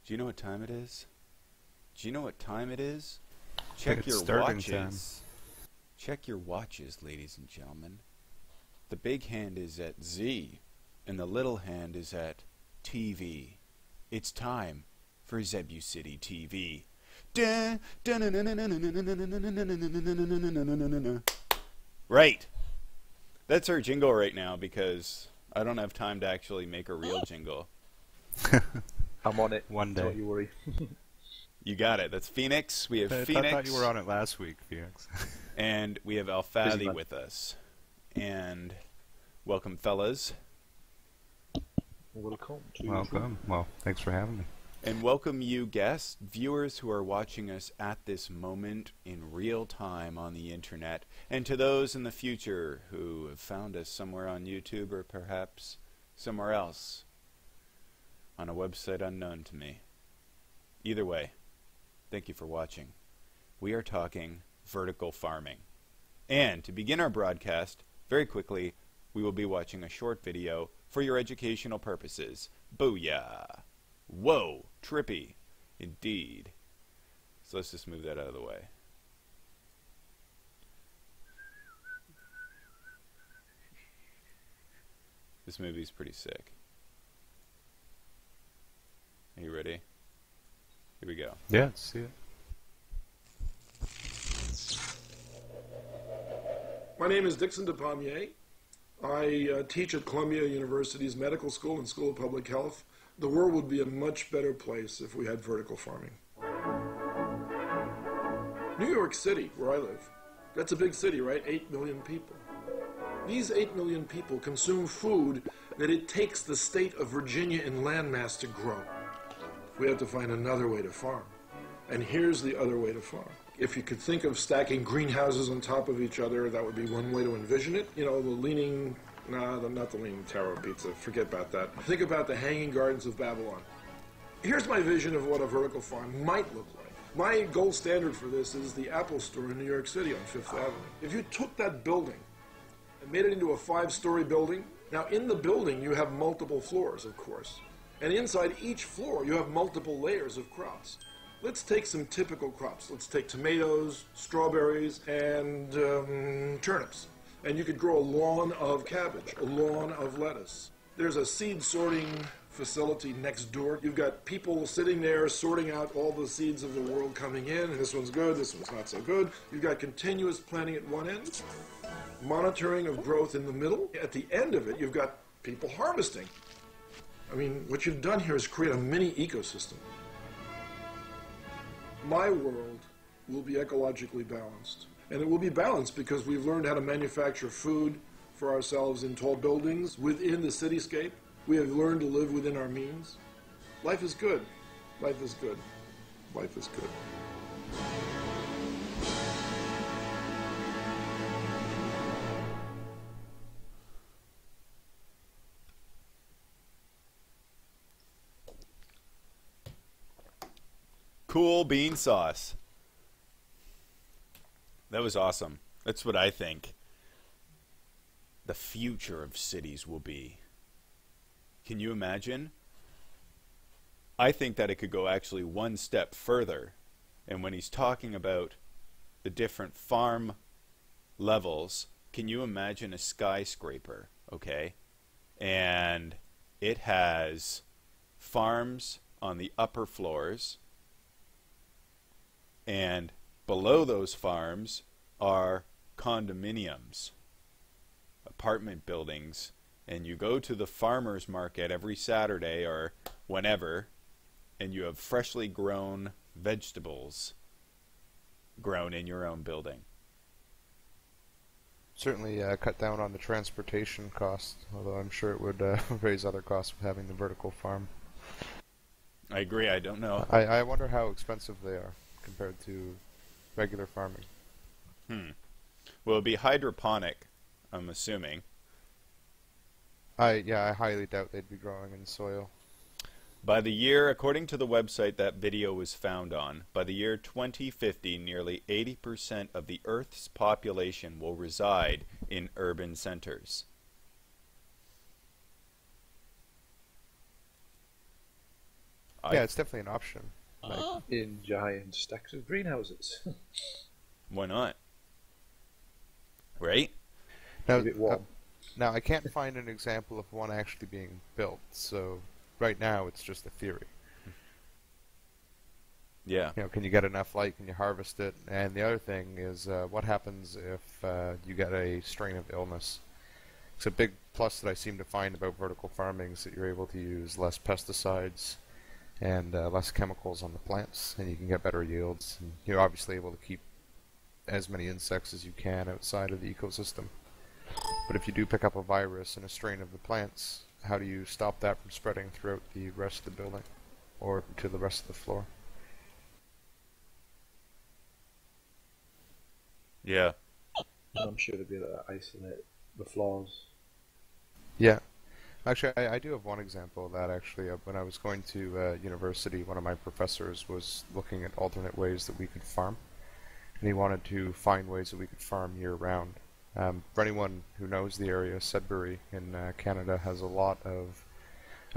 Do you know what time it is? Do you know what time it is? Check your watches. Time. Check your watches, ladies and gentlemen. The big hand is at Z, and the little hand is at TV. It's time for ZEBUCITY TV. Right. That's our jingle right now because I don't have time to actually make a real jingle. I'm on it. One day. Don't you worry. You got it. That's Phoenix. We have Phoenix. I thought you were on it last week, Phoenix. And we have Alfadi with us. And welcome, fellas. Welcome. Welcome. Well, thanks for having me. And welcome you guests, viewers who are watching us at this moment in real time on the internet, and to those in the future who have found us somewhere on YouTube or perhaps somewhere else on a website unknown to me. Either way, thank you for watching. We are talking vertical farming. And to begin our broadcast, very quickly, we will be watching a short video for your educational purposes. Booyah! Whoa, trippy. Indeed. So let's just move that out of the way. This movie's pretty sick. Are you ready? Here we go. Yeah, let's see it. My name is Dixon DePommier. I teach at Columbia University's Medical School and School of Public Health. The world would be a much better place if we had vertical farming. New York City, where I live, that's a big city, right? 8 million people. These 8 million people consume food that it takes the state of Virginia in landmass to grow. We have to find another way to farm. And here's the other way to farm. If you could think of stacking greenhouses on top of each other, that would be one way to envision it. You know, the leaning... No, not the leaning tower of pizza. Forget about that. Think about the Hanging Gardens of Babylon. Here's my vision of what a vertical farm might look like. My gold standard for this is the Apple Store in New York City on Fifth Avenue. If you took that building and made it into a 5-story building, now in the building you have multiple floors, of course. And inside each floor you have multiple layers of crops. Let's take some typical crops. Let's take tomatoes, strawberries, and turnips. And you could grow a lawn of cabbage, a lawn of lettuce. There's a seed sorting facility next door. You've got people sitting there sorting out all the seeds of the world coming in, and this one's good, this one's not so good. You've got continuous planting at one end, monitoring of growth in the middle. At the end of it, you've got people harvesting. I mean, what you've done here is create a mini ecosystem. My world will be ecologically balanced. And it will be balanced because we've learned how to manufacture food for ourselves in tall buildings within the cityscape. We have learned to live within our means. Life is good. Life is good. Life is good. Cool bean sauce. That was awesome. That's what I think the future of cities will be. Can you imagine? I think that it could go actually one step further. And when he's talking about the different farm levels, can you imagine a skyscraper, okay? And it has farms on the upper floors, and below those farms are condominiums, apartment buildings, and you go to the farmer's market every Saturday or whenever, and you have freshly grown vegetables grown in your own building. Certainly cut down on the transportation cost, although I'm sure it would raise other costs with having the vertical farm. I agree. I don't know. I wonder how expensive they are compared to regular farming. Well, it'd be hydroponic, I'm assuming. I highly doubt they'd be growing in soil. By the year, according to the website that video was found on, by the year 2050, nearly 80% of the Earth's population will reside in urban centers. Yeah, it's definitely an option. Like in giant stacks of greenhouses. Why not? Right? Now, A bit warm. now, I can't find an example of one actually being built, so right now it's just a theory. Yeah. You know, can you get enough light? Can you harvest it? And the other thing is, what happens if you get a strain of illness? It's a big plus that I seem to find about vertical farming is that you're able to use less pesticides and less chemicals on the plants, and you can get better yields. And you're obviously able to keep as many insects as you can outside of the ecosystem. But if you do pick up a virus in a strain of the plants, how do you stop that from spreading throughout the rest of the building or to the rest of the floor? Yeah. And I'm sure they'd be able to isolate the floors. Yeah. Actually, I do have one example of that, actually. When I was going to university, one of my professors was looking at alternate ways that we could farm. And he wanted to find ways that we could farm year-round. For anyone who knows the area, Sudbury in Canada has a lot of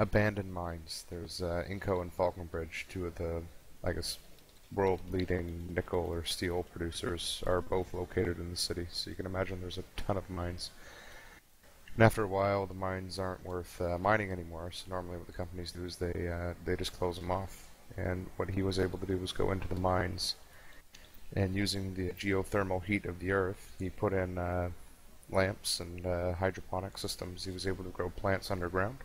abandoned mines. There's Inco and Falconbridge, two of the, I guess, world-leading nickel or steel producers are both located in the city. So you can imagine there's a ton of mines. And after a while, the mines aren't worth mining anymore. So normally what the companies do is they just close them off. And what he was able to do was go into the mines, and using the geothermal heat of the earth, he put in lamps and hydroponic systems. He was able to grow plants underground,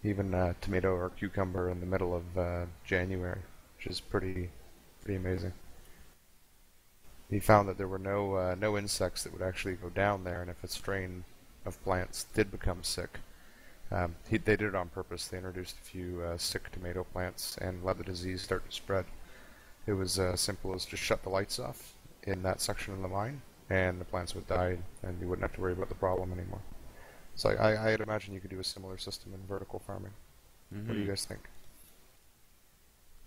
even tomato or cucumber in the middle of January, which is pretty amazing. He found that there were no insects that would actually go down there, and if a strain of plants did become sick, they did it on purpose. They introduced a few sick tomato plants and let the disease start to spread. It was as simple as just shut the lights off in that section of the mine, and the plants would die, and you wouldn't have to worry about the problem anymore. So I'd imagine you could do a similar system in vertical farming. Mm-hmm. What do you guys think?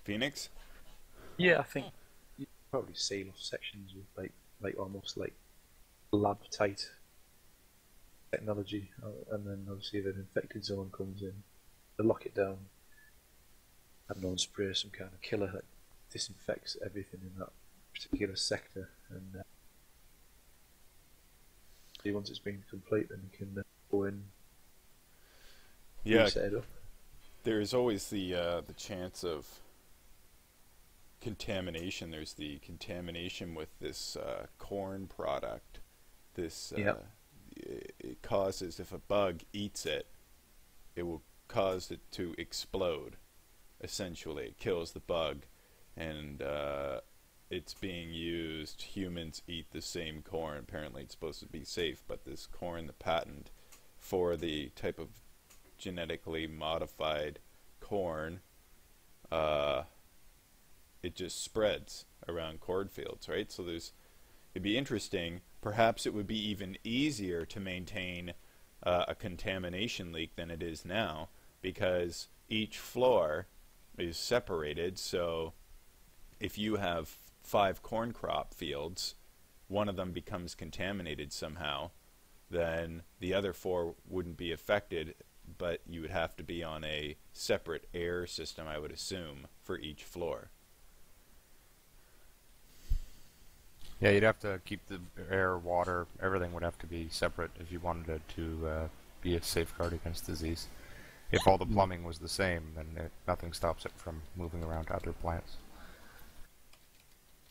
Phoenix? Yeah, I think you probably seal off sections with like almost like lab tight technology, and then obviously if an infected zone comes in, they lock it down. Have no one spray some kind of killer that disinfects everything in that particular sector, and once it's been complete, then you can go in. Yeah. Set it up. There's always the chance of contamination. There's the contamination with this corn product. This it causes, if a bug eats it, it will cause it to explode. Essentially, it kills the bug, and it's being used. Humans eat the same corn. Apparently, it's supposed to be safe, but this corn, the patent for the type of genetically modified corn, it just spreads around cornfields, right? So it'd be interesting. Perhaps it would be even easier to maintain a contamination leak than it is now, because each floor is separated. So if you have 5 corn crop fields, one of them becomes contaminated somehow, then the other 4 wouldn't be affected, but you would have to be on a separate air system, I would assume, for each floor. Yeah, you'd have to keep the air, water, everything would have to be separate if you wanted it to be a safeguard against disease. If all the plumbing was the same, then nothing stops it from moving around to other plants.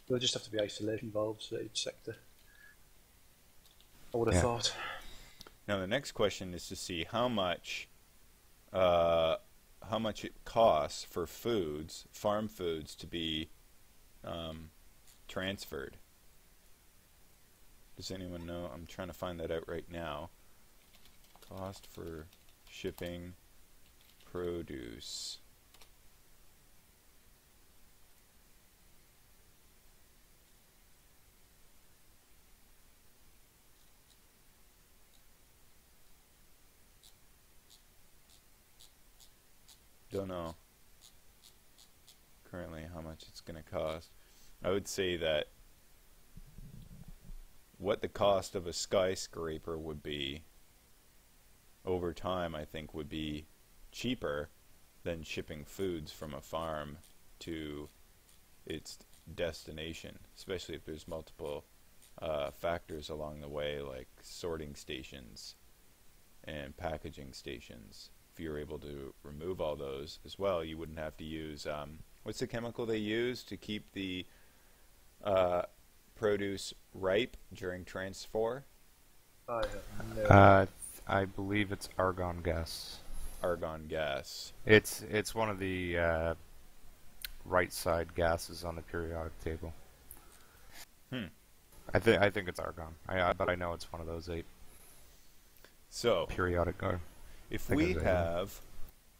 There'll just have to be isolation valves for each sector, I would have thought. Now the next question is to see how much it costs for farm foods, to be transferred. Does anyone know? I'm trying to find that out right now. Cost for shipping produce. Don't know currently how much it's going to cost. I would say that what the cost of a skyscraper would be over time, I think, would be cheaper than shipping foods from a farm to its destination, especially if there's multiple factors along the way, like sorting stations and packaging stations. If you're able to remove all those as well, you wouldn't have to use what's the chemical they use to keep the produce ripe during transfer? I have no. I believe it's argon gas. Argon gas. It's one of the right side gases on the periodic table. I think it's argon. But I know it's one of those 8 So periodic. if we have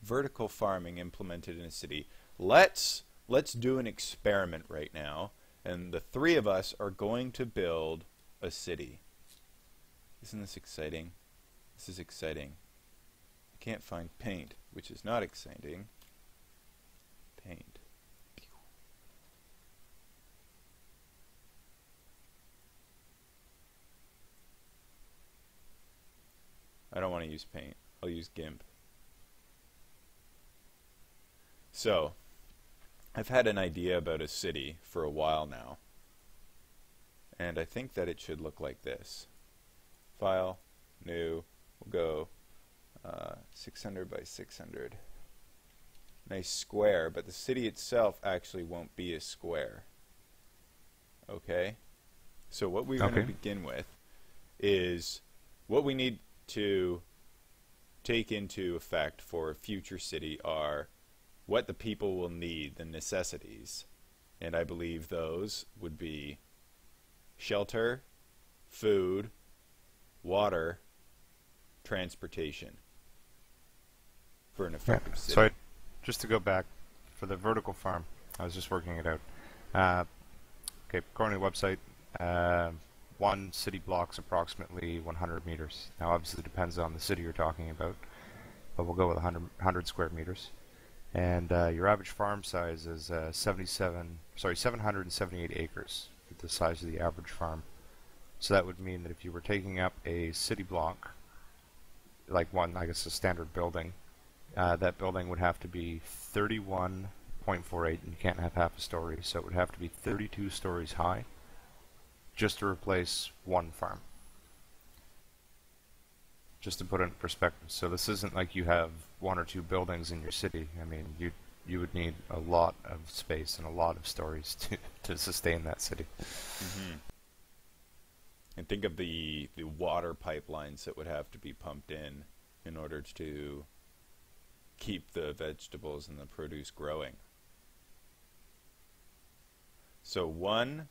vertical farming implemented in a city, let's do an experiment right now, and the 3 of us are going to build a city. Isn't this exciting? This is exciting. I can't find paint, which is not exciting. Paint. I don't want to use paint. I'll use GIMP. So, I've had an idea about a city for a while now, and I think that it should look like this. File, new, we'll go 600 by 600. Nice square, but the city itself actually won't be a square. Okay? So what we're going to begin with is what we need to take into effect for a future city are what the people will need, the necessities. And I believe those would be shelter, food, water, transportation for an effective city. So just to go back, for the vertical farm, I was just working it out. Okay, according to the website, one city block's approximately 100 meters. Now, obviously, it depends on the city you're talking about, but we'll go with 100 square meters. And your average farm size is 778 acres, the size of the average farm. So that would mean that if you were taking up a city block, like one, I guess, a standard building, that building would have to be 31.48, and you can't have half a story, so it would have to be 32 stories high just to replace one farm. Just to put it in perspective. So this isn't like you have 1 or 2 buildings in your city. I mean, you would need a lot of space and a lot of stories to sustain that city. Mm-hmm. And think of the water pipelines that would have to be pumped in order to keep the vegetables and the produce growing. So one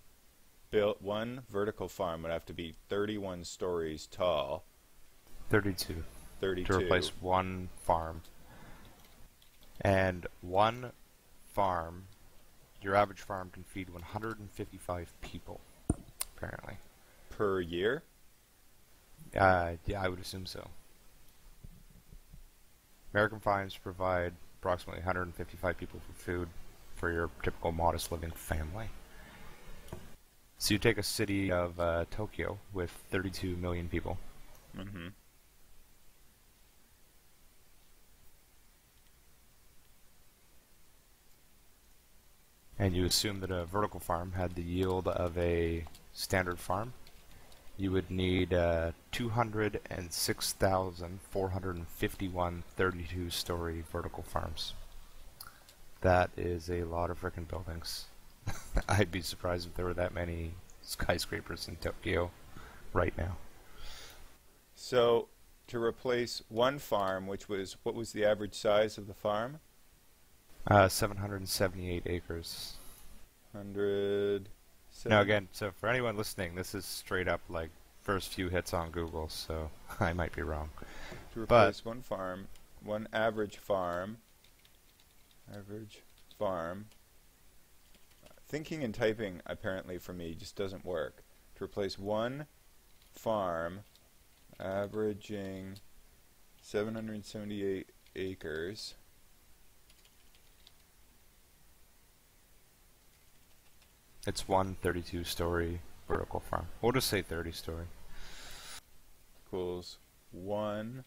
vertical farm would have to be 31 stories tall. 32. 32. To replace one farm. And one farm, your average farm can feed 155 people, apparently. Per year? Yeah, I would assume so. American farms provide approximately 155 people for food for your typical modest living family. So you take a city of Tokyo with 32 million people. Mm-hmm. And you assume that a vertical farm had the yield of a standard farm. You would need 206,451 32-story vertical farms. That is a lot of frickin' buildings. I'd be surprised if there were that many skyscrapers in Tokyo right now. So, to replace one farm, what was the average size of the farm? 778 acres. 100. Now again, so for anyone listening, this is straight up like first few hits on Google, so I might be wrong. To replace one average farm, thinking and typing apparently for me just doesn't work. To replace one farm averaging 778 acres. It's one 32-story vertical farm. We'll just say 30-story. Equals one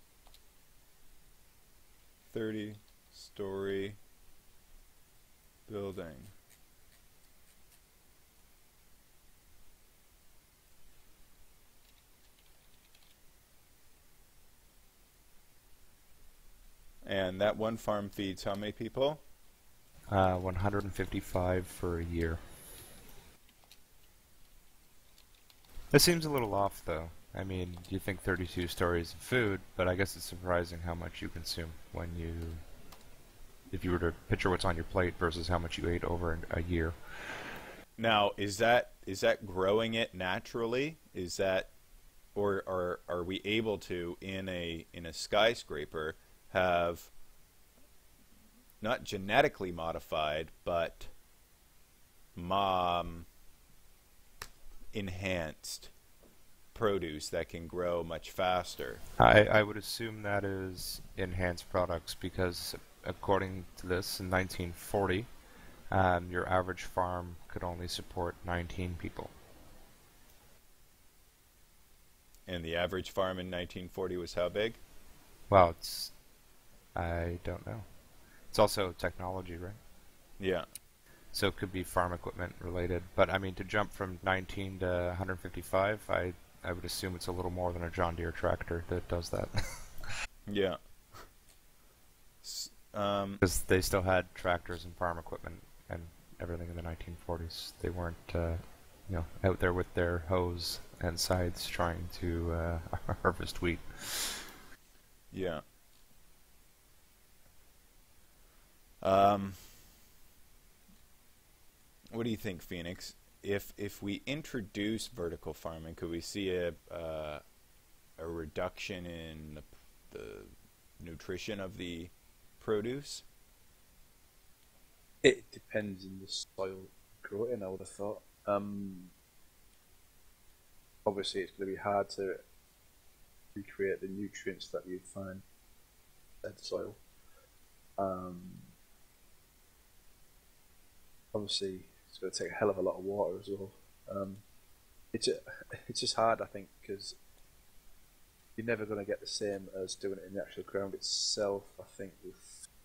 30 story building. And that one farm feeds how many people? 155 for a year. This seems a little off, though. I mean, you think 32 stories of food, but I guess it's surprising how much you consume when you... if you were to picture what's on your plate versus how much you ate over a year. Now, is that growing it naturally? Is that, or are we able to in a skyscraper have not genetically modified, but enhanced produce that can grow much faster? I would assume that is enhanced products because according to this, in 1940, your average farm could only support 19 people. And the average farm in 1940 was how big? Well, I don't know. It's also technology, right? Yeah. So it could be farm equipment related. But I mean, to jump from 19 to 155, I would assume it's a little more than a John Deere tractor that does that. Yeah. Because they still had tractors and farm equipment and everything in the 1940s. They weren't, out there with their hoes and scythes trying to harvest wheat. Yeah. What do you think, Phoenix? If we introduce vertical farming, could we see a reduction in the nutrition of the produce? It depends on the soil you grow it in, I would have thought. Obviously, it's going to be hard to recreate the nutrients that you'd find in the soil. Obviously, it's going to take a hell of a lot of water as well. It's just hard, I think, because you're never going to get the same as doing it in the actual ground itself. I think we've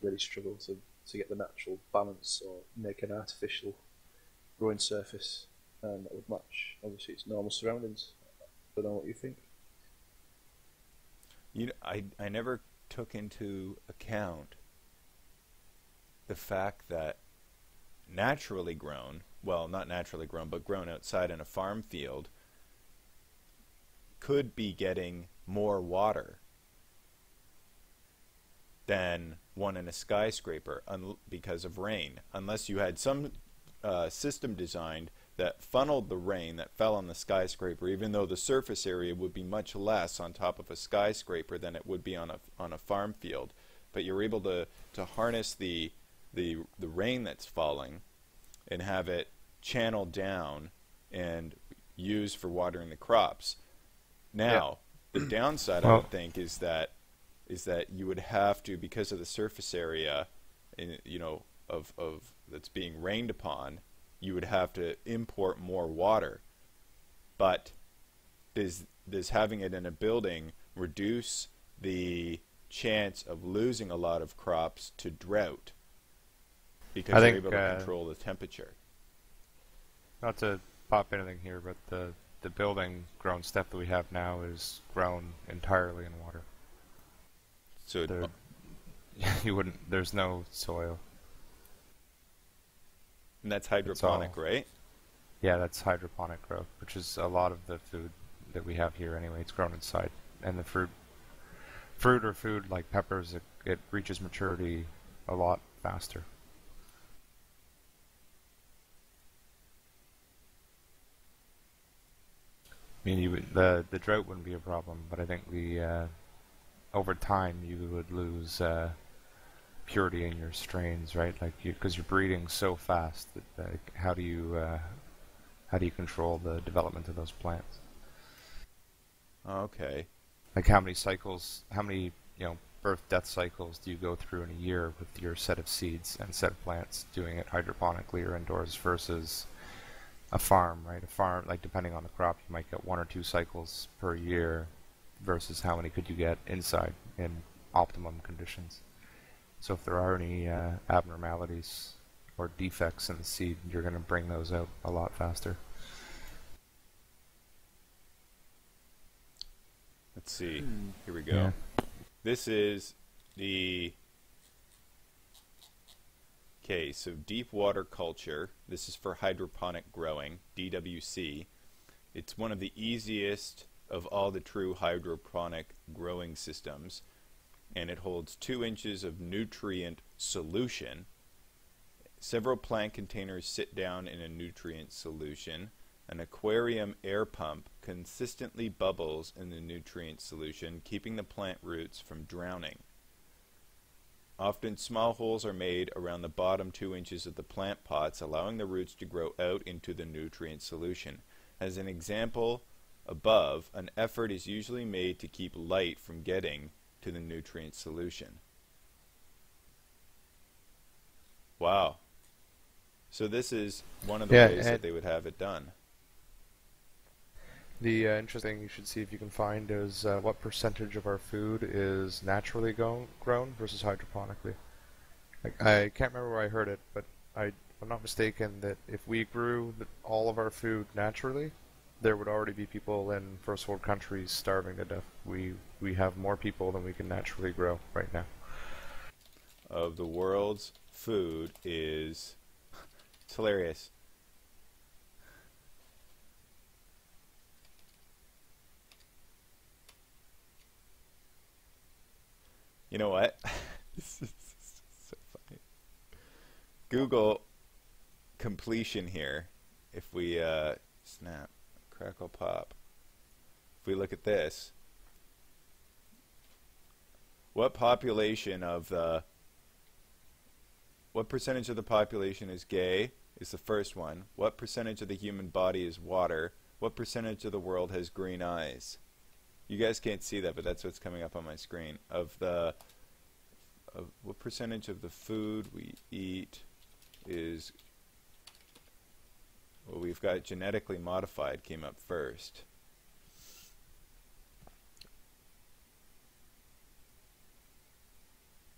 really struggled to get the natural balance or make an artificial growing surface that would match, obviously, its normal surroundings. I don't know what you think. I never took into account the fact that naturally grown, well, not naturally grown, but grown outside in a farm field, could be getting more water than one in a skyscraper because of rain, unless you had some system designed that funneled the rain that fell on the skyscraper, even though the surface area would be much less on top of a skyscraper than it would be on a farm field. But you're able to harness the rain that's falling and have it channeled down and used for watering the crops. Now, the downside, I would think, is that you would have to, because of the surface area, of that's being rained upon, you would have to import more water. But does having it in a building reduce the chance of losing a lot of crops to drought because you're able to control the temperature? Not to pop anything here, but the building grown stuff that we have now is grown entirely in water. So you wouldn't. There's no soil. And that's hydroponic, right? Yeah, that's hydroponic growth, which is a lot of the food that we have here anyway. It's grown inside, and the fruit or food like peppers, it reaches maturity a lot faster. I mean, the drought wouldn't be a problem, but I think over time you would lose purity in your strains, right? Like because you're breeding so fast that how do you control the development of those plants? Okay. Like how many birth-death cycles do you go through in a year with your set of seeds and set of plants doing it hydroponically or indoors versus a farm, right? A farm, like depending on the crop, you might get 1 or 2 cycles per year versus how many could you get inside in optimum conditions. So if there are any abnormalities or defects in the seed, you're going to bring those out a lot faster. Let's see. Here we go. Yeah. This is the... Okay, so deep water culture. This is for hydroponic growing, DWC. It's one of the easiest of all the true hydroponic growing systems, and it holds 2 inches of nutrient solution. Several plant containers sit down in a nutrient solution. An aquarium air pump consistently bubbles in the nutrient solution, keeping the plant roots from drowning. Often small holes are made around the bottom 2 inches of the plant pots, allowing the roots to grow out into the nutrient solution. As an example above, an effort is usually made to keep light from getting to the nutrient solution. Wow. So this is one of the ways that they would have it done. The interesting thing you should see if you can find is what percentage of our food is naturally grown versus hydroponically. Like, I can't remember where I heard it, but I'm not mistaken that if we grew all of our food naturally, there would already be people in first world countries starving to death. We have more people than we can naturally grow right now. Of the world's food is... It's hilarious. You know what? This is so funny. Google completion here. If we snap, crackle, pop. If we look at this, what percentage of the population is gay is the first one. What percentage of the human body is water? What percentage of the world has green eyes? You guys can't see that, but that's what's coming up on my screen. What percentage of the food we eat is... Well, we've got genetically modified came up first.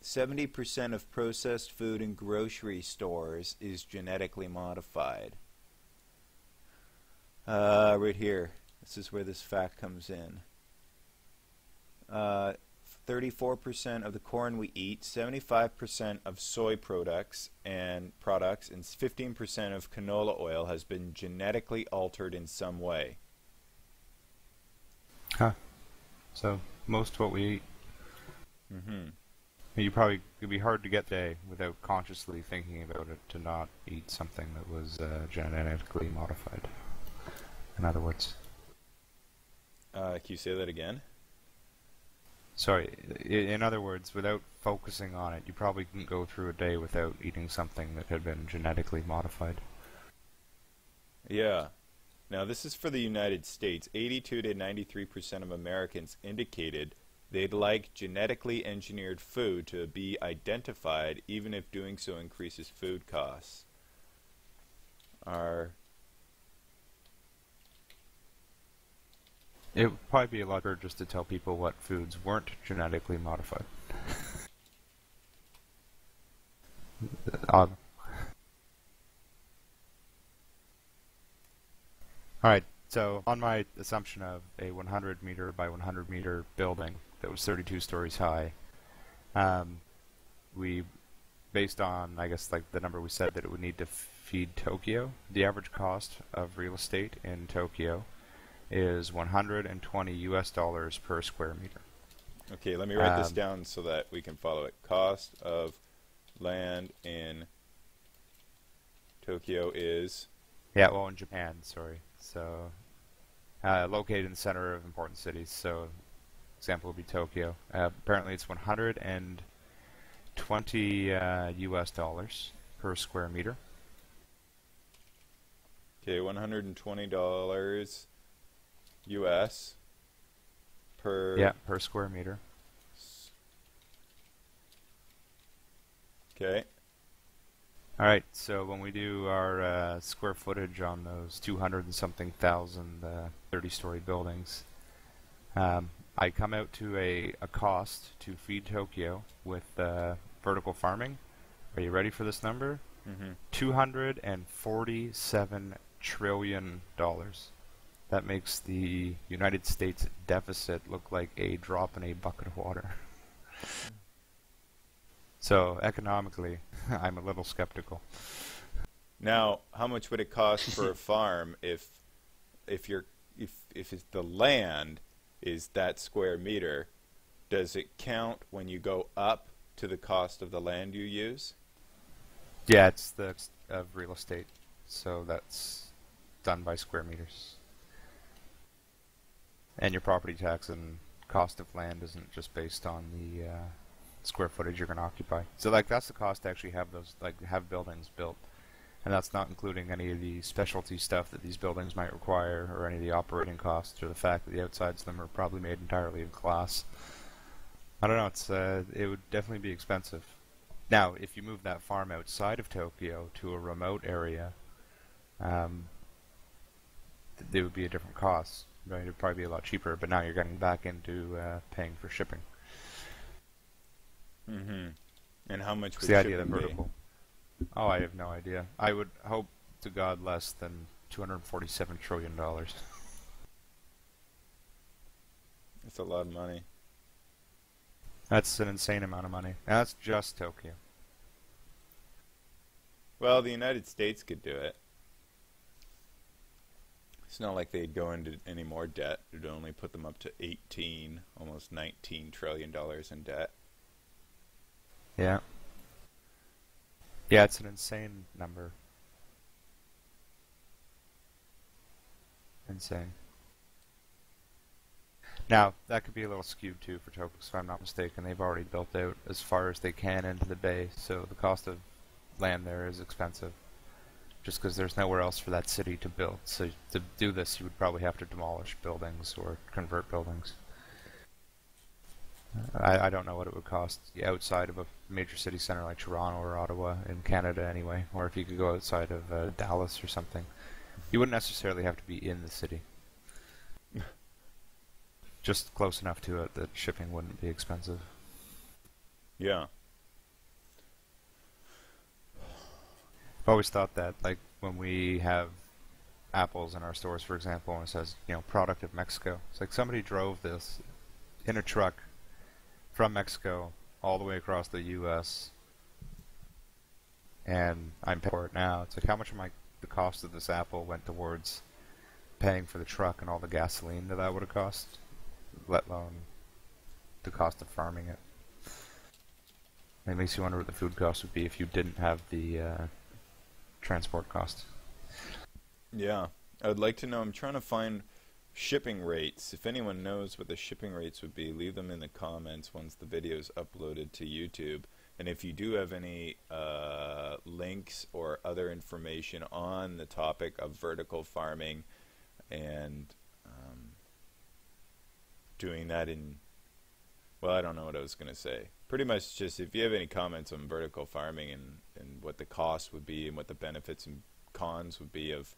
"70% of processed food in grocery stores is genetically modified." Right here. This is where this fact comes in. 34% of the corn we eat, 75% of soy products, and 15% of canola oil has been genetically altered in some way. Huh. So most of what we eat. Mm-hmm. It'd be hard to get today without consciously thinking about it to not eat something that was genetically modified. In other words. Can you say that again? Sorry, in other words, without focusing on it, you probably couldn't go through a day without eating something that had been genetically modified. Yeah. Now this is for the United States. 82 to 93% of Americans indicated they'd like genetically engineered food to be identified, even if doing so increases food costs. It would probably be a lot better just to tell people what foods weren't genetically modified. Alright, so on my assumption of a 100 meter by 100 meter building that was 32 stories high, we, based on, I guess, like the number we said that it would need to feed Tokyo, the average cost of real estate in Tokyo is $120 per square meter. Okay, let me write this down so that we can follow it. Cost of land in Tokyo is... Yeah, well, in Japan, sorry. So, located in the center of important cities. So, example would be Tokyo. Apparently it's $120 US per square meter. Okay, $120 US per square meter. Okay. Alright, so when we do our square footage on those 200 and something thousand 30-story buildings, I come out to a cost to feed Tokyo with vertical farming. Are you ready for this number? $247 trillion. That makes the United States deficit look like a drop in a bucket of water. So economically, I'm a little skeptical. Now, how much would it cost for a farm if the land is that square meter? Does it count when you go up to the cost of the land you use? Yeah, it's the of real estate, so that's done by square meters. And your property tax and cost of land isn't just based on the square footage you're going to occupy. So like that's the cost to actually have those have buildings built, and that's not including any of the specialty stuff that these buildings might require, or any of the operating costs, or the fact that the outsides of them are probably made entirely of glass. I don't know. It would definitely be expensive. Now, if you move that farm outside of Tokyo to a remote area, there would be a different cost. Right? It would probably be a lot cheaper, but now you're getting back into paying for shipping. Mm-hmm. And how much would the idea of shipping vertical? Be? Oh, I have no idea. I would hope to God less than $247 trillion. That's a lot of money. That's an insane amount of money. And that's just Tokyo. Well, the United States could do it. It's not like they'd go into any more debt. It would only put them up to 18, almost $19 trillion in debt. Yeah. Yeah, it's an insane number. Insane. Now, that could be a little skewed too for Tokyo, if I'm not mistaken. They've already built out as far as they can into the bay, so the cost of land there is expensive. Just because there's nowhere else for that city to build. So to do this, you would probably have to demolish buildings or convert buildings. I don't know what it would cost outside of a major city center like Toronto or Ottawa in Canada anyway, or if you could go outside of Dallas or something. You wouldn't necessarily have to be in the city. Just close enough to it that shipping wouldn't be expensive. Yeah. I've always thought that, like, when we have apples in our stores, for example, and it says, product of Mexico, it's like somebody drove this in a truck from Mexico all the way across the U.S., and I'm paying for it now. It's like, how much of the cost of this apple went towards paying for the truck and all the gasoline that would have cost, let alone the cost of farming it. It makes you wonder what the food cost would be if you didn't have the transport cost. Yeah. I would like to know, I'm trying to find shipping rates. If anyone knows what the shipping rates would be, leave them in the comments once the video is uploaded to YouTube. And if you do have any links or other information on the topic of vertical farming and doing that in, well, I don't know what I was going to say. Pretty much just if you have any comments on vertical farming and what the cost would be and what the benefits and cons would be of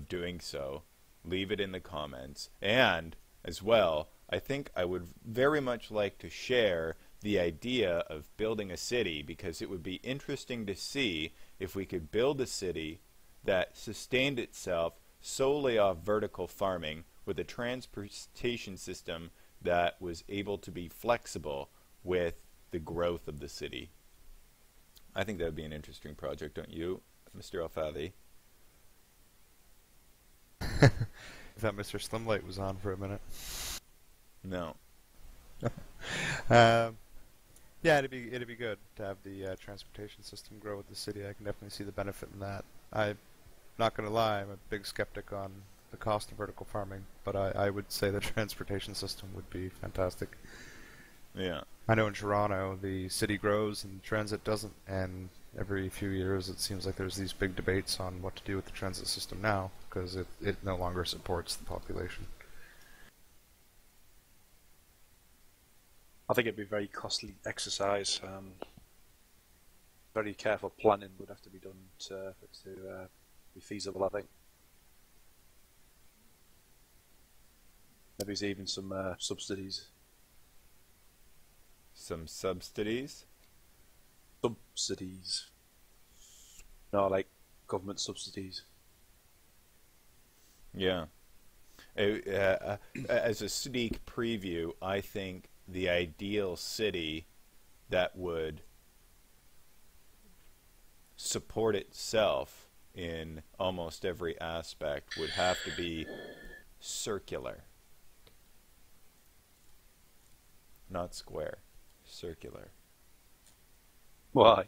doing so, leave it in the comments. And as well, I think I would very much like to share the idea of building a city, because it would be interesting to see if we could build a city that sustained itself solely off vertical farming with a transportation system that was able to be flexible with the growth of the city. I think that would be an interesting project, don't you, Mr. Alfavi? I thought Mr. Slimlight was on for a minute. No. Yeah, it'd be good to have the transportation system grow with the city. I can definitely see the benefit in that. I'm not going to lie, I'm a big skeptic on the cost of vertical farming, but I would say the transportation system would be fantastic. Yeah. I know in Toronto the city grows and transit doesn't, and every few years it seems like there's these big debates on what to do with the transit system now, because it no longer supports the population. I think it'd be a very costly exercise. Very careful planning would have to be done for it to be feasible, I think. Maybe there's even some subsidies. Some subsidies? subsidies. No, like government subsidies. Yeah. As a sneak preview, I think the ideal city that would support itself in almost every aspect would have to be circular. Not square. Circular. Why?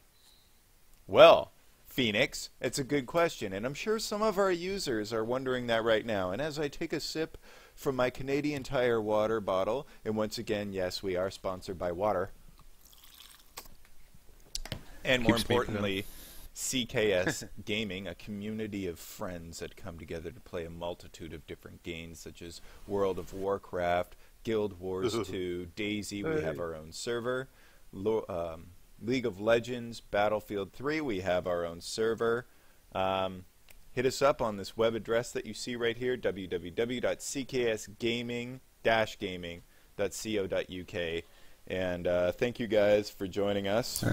Well, Phoenix, it's a good question, and I'm sure some of our users are wondering that right now. And as I take a sip from my Canadian Tire water bottle, and once again, yes, we are sponsored by water, and more importantly, CKS Gaming, a community of friends that come together to play a multitude of different games, such as World of Warcraft, Guild Wars 2, DayZ, we have our own server, League of Legends, Battlefield 3, we have our own server. Hit us up on this web address that you see right here, www.cksgaming-gaming.co.uk. And thank you guys for joining us.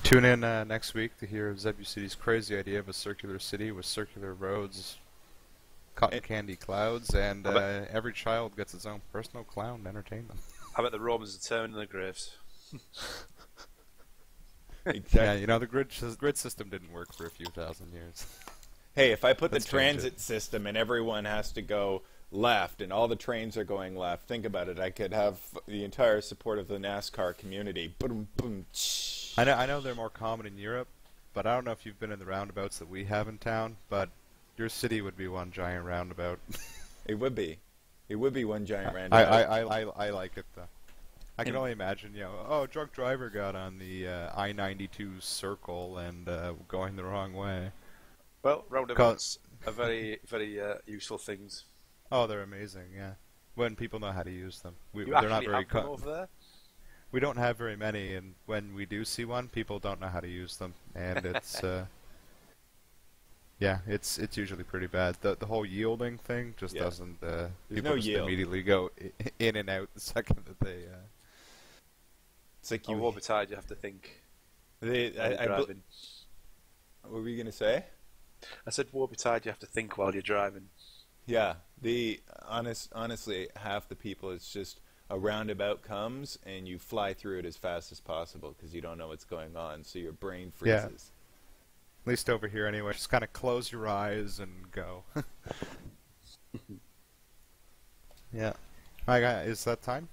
Tune in next week to hear ZEBUCITY's crazy idea of a circular city with circular roads, cotton candy clouds, and every child gets its own personal clown to entertain them. How about the Romans determining their graves? Exactly. Yeah, you know, the grid system didn't work for a few thousand years. Hey, if I put Let's the change transit system and everyone has to go left and all the trains are going left, think about it. I could have the entire support of the NASCAR community. Boom, boom, I know they're more common in Europe, but I don't know if you've been in the roundabouts that we have in town, but your city would be one giant roundabout. It would be. It would be one giant roundabout. I like it, though. I can only imagine, you know, drunk driver got on the I-92 circle and going the wrong way. Well, roundabouts are very, very useful things. Oh, they're amazing, yeah. When people know how to use them. You they're not actually very have them over there? We don't have very many, and when we do see one, people don't know how to use them, and it's yeah, it's usually pretty bad. The whole yielding thing just doesn't. People just immediately go in and out the second that they. It's like you won't be tired. You have to think. Driving. What were you gonna say? I said, "Won't be tired." You have to think while you're driving. Yeah, honestly, half the people, it's just a roundabout comes and you fly through it as fast as possible because you don't know what's going on, so your brain freezes. Yeah. At least over here, anyway. Just kind of close your eyes and go. Yeah. All right, is that time?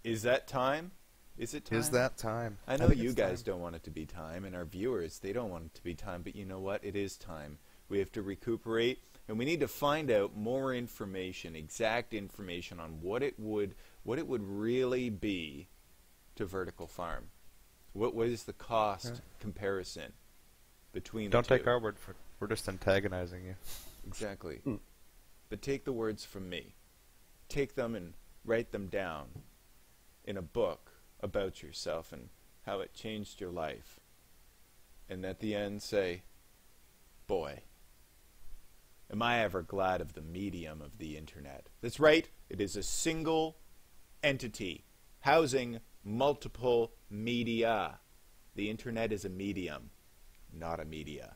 Is that time? Is it time? Is that time? I know you guys don't want it to be time, and our viewers, they don't want it to be time, but you know what? It is time. We have to recuperate, and we need to find out more information, exact information on what it would really be to vertical farm. What is the cost comparison between the two? Don't take our word for it. We're just antagonizing you. Exactly. But take the words from me. Take them and write them down in a book about yourself and how it changed your life. And at the end say, boy, am I ever glad of the medium of the internet. That's right, it is a single entity housing multiple media. The internet is a medium, not a media.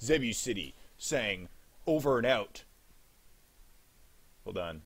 ZEBUCITY saying over and out. Hold on.